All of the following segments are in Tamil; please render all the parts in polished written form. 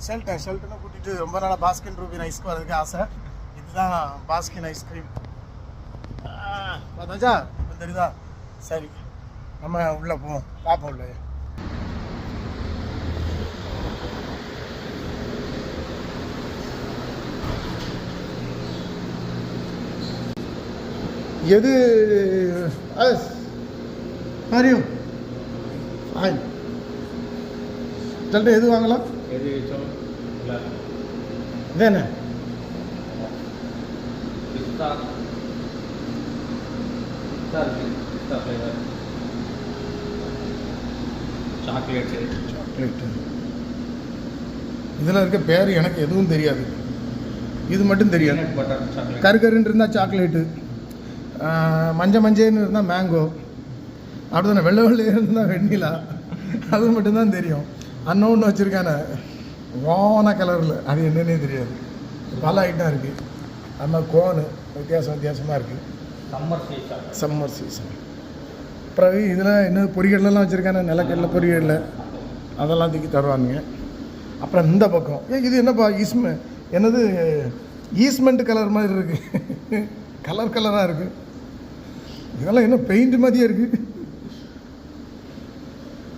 ஷெல்ட்டனை கூட்டிகிட்டு ரொம்ப நாளாக பாஸ்கின் ரூபின் ஐஸ்க்கு வரதுக்கு ஆசை. இதுதான் பாஸ்கின் ஐஸ்கிரீம். பார்த்தாச்சா இப்போ தெரியுதா? சரி, நம்ம உள்ளே போவோம், பார்ப்போம் உள்ள. எது மாரியும் ஃபைன் சொல்லிட்டு எது வாங்கலாம்? இதானே சாக்லேட்டு. இதில் இருக்க பேர் எனக்கு எதுவும் தெரியாது. இது மட்டும் தெரியாது. கருக்கருன்னு இருந்தால் சாக்லேட்டு, மஞ்சள்னு இருந்தால் மேங்கோ, அப்படி தானே வெள்ளை வெள்ளை இருந்தால் வெண்ணிலா. அது மட்டும்தான் தெரியும். அன்னொன்று வச்சுருக்கானே வான கலரில், அது என்னன்னே தெரியாது. பல ஐட்டம் இருக்குது. அது மாதிரி கோனு வித்தியாசமாக இருக்குது. Summer season. அப்புறம் இதில் என்ன பொரிகடலாம் வச்சுருக்கானே, நிலக்கடலை பொரிகடலை அதெல்லாம் தூக்கி தருவானுங்க. அப்புறம் இந்த பக்கம் இது என்னப்பா என்னது ஈஸ்மெண்ட் கலர் மாதிரி இருக்குது. கலராக இருக்குது. இதெல்லாம் என்ன பெயிண்ட் மாதிரியே இருக்குது.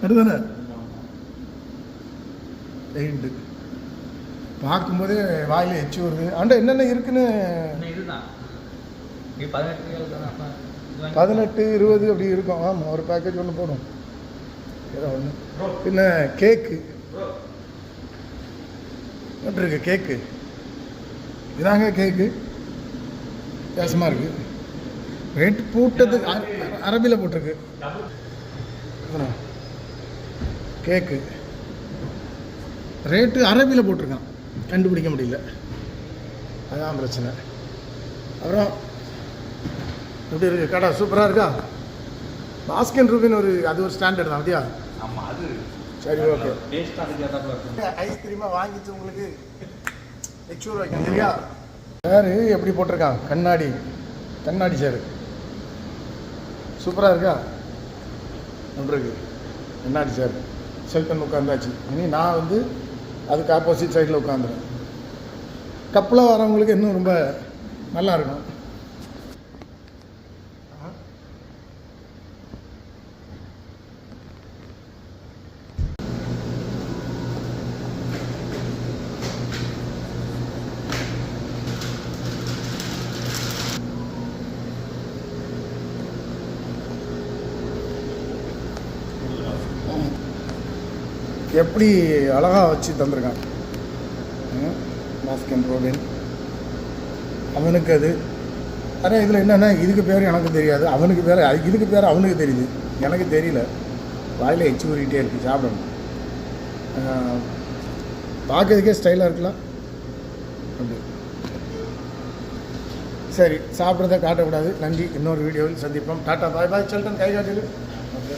அதுதானே பெயிண்ட்டு பார்க்கும்போதே வாயில் எச்சு வருது. ஆண்டா என்னென்ன இருக்குன்னு 18, 20 அப்படி இருக்கும். ஆமாம், ஒரு பேக்கேஜ் ஒன்று போடும் ஏதோ ஒன்று. பின்ன கேக்கு இருக்கு. கேக்கு இதாங்க கேக்கு. வித்தியாசமாக இருக்குது. ரேட் போட்டது அரபியில் போட்டிருக்கு. கேக்கு ரேட்டு அரபியில் போட்டிருக்கான், கண்டுபிடிக்க முடியல, அதுதான் பிரச்சனை. அப்புறம் எப்படி இருக்குது கடை? சூப்பராக இருக்கா? பாஸ்கின் ரூபின் அது ஒரு ஸ்டாண்டர்ட் தான். அப்படியா? ஆமாம், அது சரி, ஓகே. ஐஸ்கிரீமாக வாங்கிச்சு உங்களுக்கு எச்சூர் வைக்கணும் சரியா? சார் எப்படி போட்டிருக்கான்? கண்ணாடி சார் சூப்பராக இருக்கா? இருக்கு கண்ணாடி சார். ஷெல்டன் உட்காந்தாச்சு. இனி நான் அதுக்கு ஆப்போசிட் சைடில் உட்காந்துறேன். கப்பில் வரவங்களுக்கு இன்னும் ரொம்ப நல்லாயிருக்கும். எப்படி அழகாக வச்சு தந்திருக்கான் பாஸ்கின் ரூபின். அவனுக்கு அது ஆனால் இதில் என்னென்னா, இதுக்கு பேர் எனக்கு தெரியாது, அவனுக்கு பேர் இதுக்கு பேர் அவனுக்கு தெரியுது, எனக்கு தெரியல. வாயில் எச்சு ஊறிக்கிட்டே இருக்குது. சாப்பிடணும். பார்க்கறதுக்கே ஸ்டைலாக இருக்கலாம். அப்படி சரி, சாப்பிட்றத காட்டக்கூடாது. நன்றி. இன்னொரு வீடியோவில் சந்திப்போம். டாட்டா, பாய் பாய். ஷெல்டன் கை காட்டிடு. ஓகே.